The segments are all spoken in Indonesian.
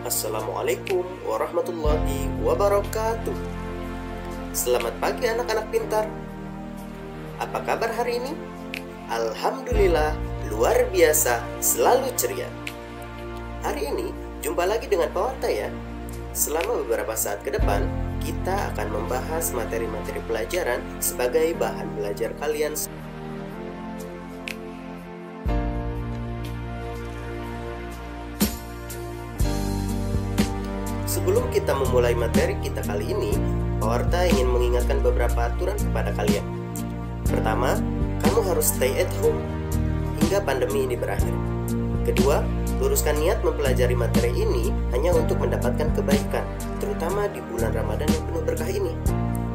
Assalamualaikum warahmatullahi wabarakatuh. Selamat pagi anak-anak pintar. Apa kabar hari ini? Alhamdulillah, luar biasa, selalu ceria. Hari ini jumpa lagi dengan Pak Warta ya. Selama beberapa saat ke depan, kita akan membahas materi-materi pelajaran sebagai bahan belajar kalian. Sebelum kita memulai materi kita kali ini, Pak Warta ingin mengingatkan beberapa aturan kepada kalian. Pertama, kamu harus stay at home hingga pandemi ini berakhir. Kedua, luruskan niat mempelajari materi ini hanya untuk mendapatkan kebaikan, terutama di bulan Ramadan yang penuh berkah ini.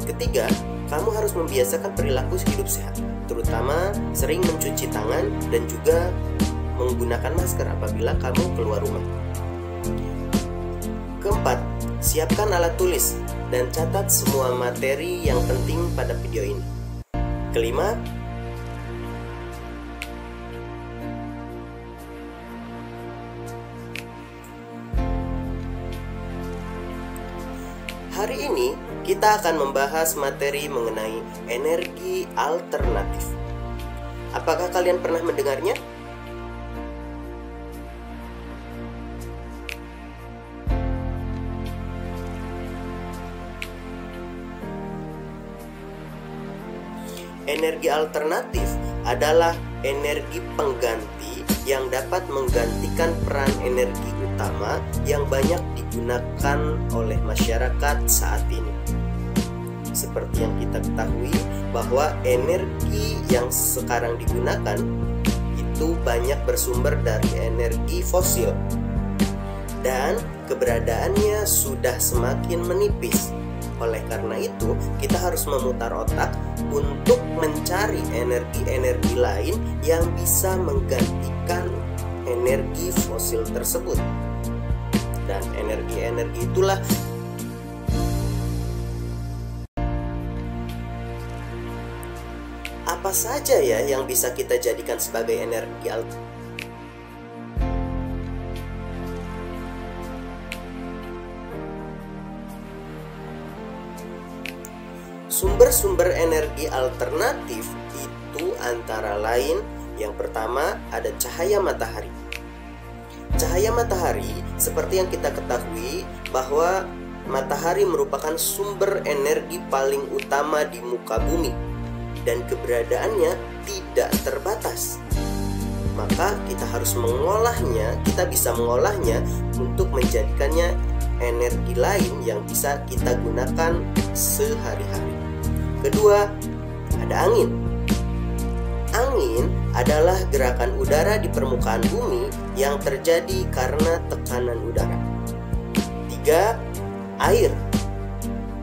Ketiga, kamu harus membiasakan perilaku hidup sehat, terutama sering mencuci tangan dan juga menggunakan masker apabila kamu keluar rumah. Keempat, siapkan alat tulis dan catat semua materi yang penting pada video ini. Kelima, hari ini kita akan membahas materi mengenai energi alternatif. Apakah kalian pernah mendengarnya? Energi alternatif adalah energi pengganti yang dapat menggantikan peran energi utama yang banyak digunakan oleh masyarakat saat ini. Seperti yang kita ketahui bahwa energi yang sekarang digunakan itu banyak bersumber dari energi fosil dan keberadaannya sudah semakin menipis. Oleh karena itu, kita harus memutar otak untuk mencari energi-energi lain yang bisa menggantikan energi fosil tersebut. Dan energi-energi itulah apa saja ya yang bisa kita jadikan sebagai energi alternatif? Sumber-sumber energi alternatif itu antara lain yang pertama ada cahaya matahari. Cahaya matahari seperti yang kita ketahui bahwa matahari merupakan sumber energi paling utama di muka bumi dan keberadaannya tidak terbatas. Maka kita harus mengolahnya, kita bisa mengolahnya untuk menjadikannya energi lain yang bisa kita gunakan sehari-hari. Kedua, ada angin. Angin adalah gerakan udara di permukaan bumi yang terjadi karena tekanan udara. Tiga, air.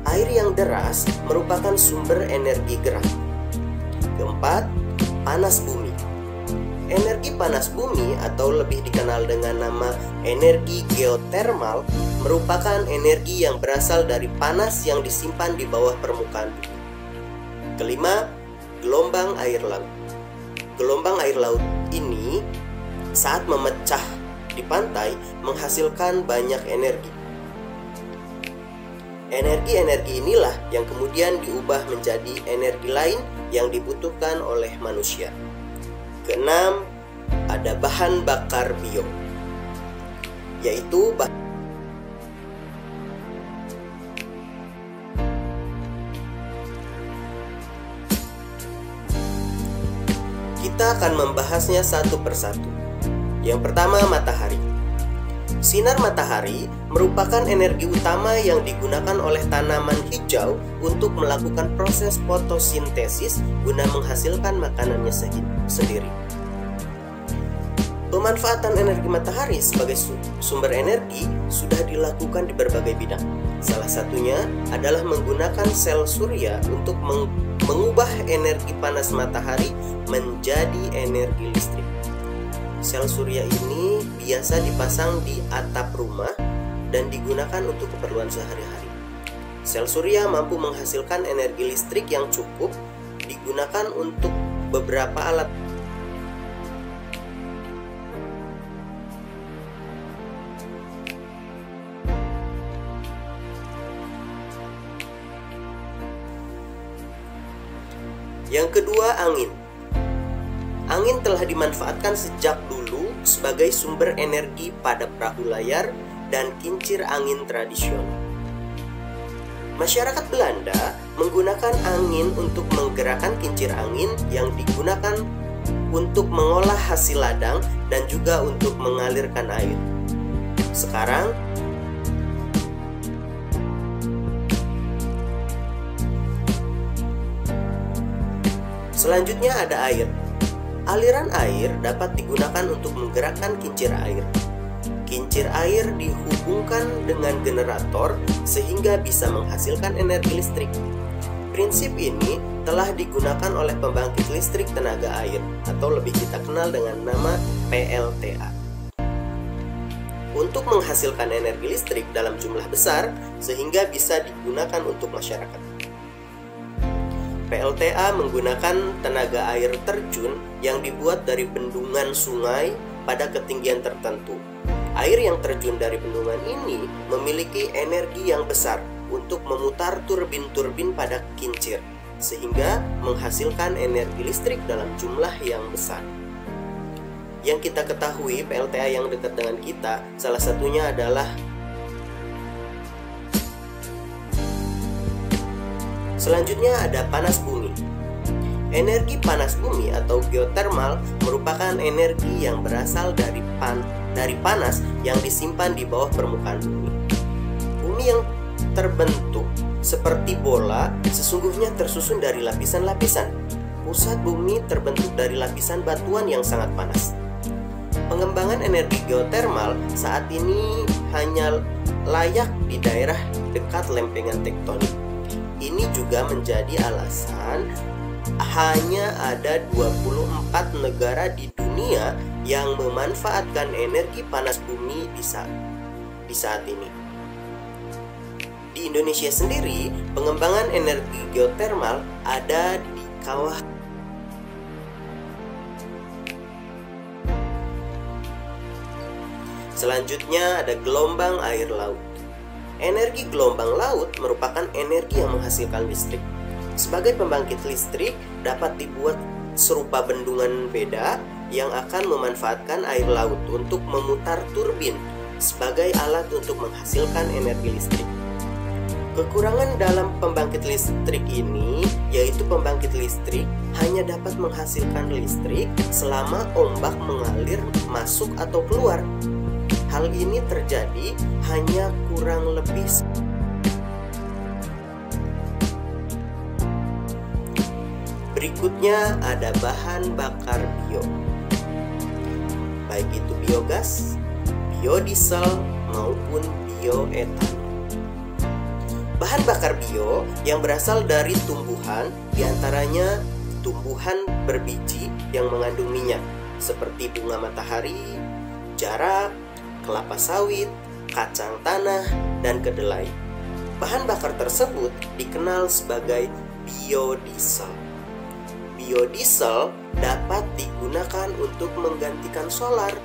Air yang deras merupakan sumber energi gerak. Keempat, panas bumi. Energi panas bumi atau lebih dikenal dengan nama energi geotermal merupakan energi yang berasal dari panas yang disimpan di bawah permukaan bumi. Kelima, gelombang air laut. Gelombang air laut ini saat memecah di pantai menghasilkan banyak energi. Energi-energi inilah yang kemudian diubah menjadi energi lain yang dibutuhkan oleh manusia. Keenam, ada bahan bakar bio, yaitu kita akan membahasnya satu persatu. Yang pertama, matahari. Sinar matahari merupakan energi utama yang digunakan oleh tanaman hijau untuk melakukan proses fotosintesis guna menghasilkan makanannya sendiri. Pemanfaatan energi matahari sebagai sumber energi sudah dilakukan di berbagai bidang. Salah satunya adalah menggunakan sel surya untuk mengubah energi panas matahari menjadi energi listrik. Sel surya ini biasa dipasang di atap rumah dan digunakan untuk keperluan sehari-hari. Sel surya mampu menghasilkan energi listrik yang cukup digunakan untuk beberapa alat. Yang kedua, angin. Angin telah dimanfaatkan sejak dulu sebagai sumber energi pada perahu layar dan kincir angin tradisional. Masyarakat Belanda menggunakan angin untuk menggerakkan kincir angin yang digunakan untuk mengolah hasil ladang dan juga untuk mengalirkan air. Sekarang, selanjutnya ada air. Aliran air dapat digunakan untuk menggerakkan kincir air. Kincir air dihubungkan dengan generator sehingga bisa menghasilkan energi listrik. Prinsip ini telah digunakan oleh pembangkit listrik tenaga air atau lebih kita kenal dengan nama PLTA. Untuk menghasilkan energi listrik dalam jumlah besar sehingga bisa digunakan untuk masyarakat. PLTA menggunakan tenaga air terjun yang dibuat dari bendungan sungai pada ketinggian tertentu. Air yang terjun dari bendungan ini memiliki energi yang besar untuk memutar turbin-turbin pada kincir, sehingga menghasilkan energi listrik dalam jumlah yang besar. Yang kita ketahui, PLTA yang dekat dengan kita, salah satunya adalah selanjutnya ada panas bumi. Energi panas bumi atau geothermal merupakan energi yang berasal dari panas yang disimpan di bawah permukaan bumi. Bumi yang terbentuk seperti bola sesungguhnya tersusun dari lapisan-lapisan. Pusat bumi terbentuk dari lapisan batuan yang sangat panas. Pengembangan energi geothermal saat ini hanya layak di daerah dekat lempengan tektonik. Ini juga menjadi alasan hanya ada 24 negara di dunia yang memanfaatkan energi panas bumi di saat ini. Di Indonesia sendiri, pengembangan energi geothermal ada di kawah. Selanjutnya ada gelombang air laut. Energi gelombang laut merupakan energi yang menghasilkan listrik. Sebagai pembangkit listrik dapat dibuat serupa bendungan beda yang akan memanfaatkan air laut untuk memutar turbin sebagai alat untuk menghasilkan energi listrik. Kekurangan dalam pembangkit listrik ini yaitu pembangkit listrik hanya dapat menghasilkan listrik selama ombak mengalir masuk atau keluar. Hal ini terjadi hanya kurang lebih. Berikutnya ada bahan bakar bio. Baik itu biogas, biodiesel maupun bioetanol. Bahan bakar bio yang berasal dari tumbuhan, diantaranya tumbuhan berbiji yang mengandung minyak seperti bunga matahari, jarak, kelapa sawit, kacang tanah, dan kedelai. Bahan bakar tersebut dikenal sebagai biodiesel. Biodiesel dapat digunakan untuk menggantikan solar.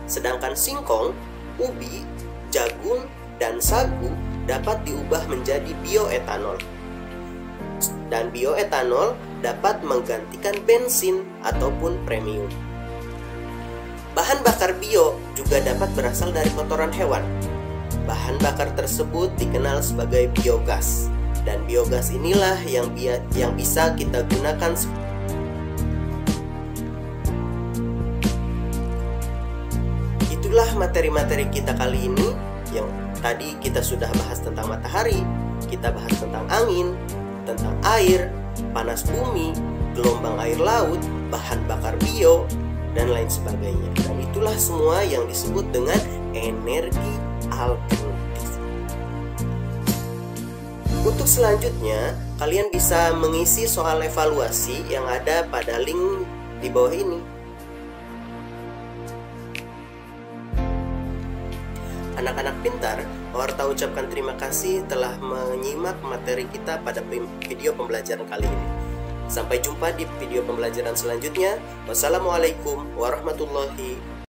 Sedangkan singkong, ubi, jagung, dan sagu dapat diubah menjadi bioetanol. Dan bioetanol dapat menggantikan bensin ataupun premium. Bahan bakar bio juga dapat berasal dari kotoran hewan. Bahan bakar tersebut dikenal sebagai biogas. Dan biogas inilah yang bisa kita gunakan. Itulah materi-materi kita kali ini. Yang tadi kita sudah bahas tentang matahari, kita bahas tentang angin, tentang air, panas bumi, gelombang air laut, bahan bakar bio, dan lain sebagainya. Dan itulah semua yang disebut dengan energi alternatif. Untuk selanjutnya, kalian bisa mengisi soal evaluasi yang ada pada link di bawah ini. Anak-anak pintar, Warta ucapkan terima kasih telah menyimak materi kita pada video pembelajaran kali ini. Sampai jumpa di video pembelajaran selanjutnya. Wassalamualaikum warahmatullahi wabarakatuh.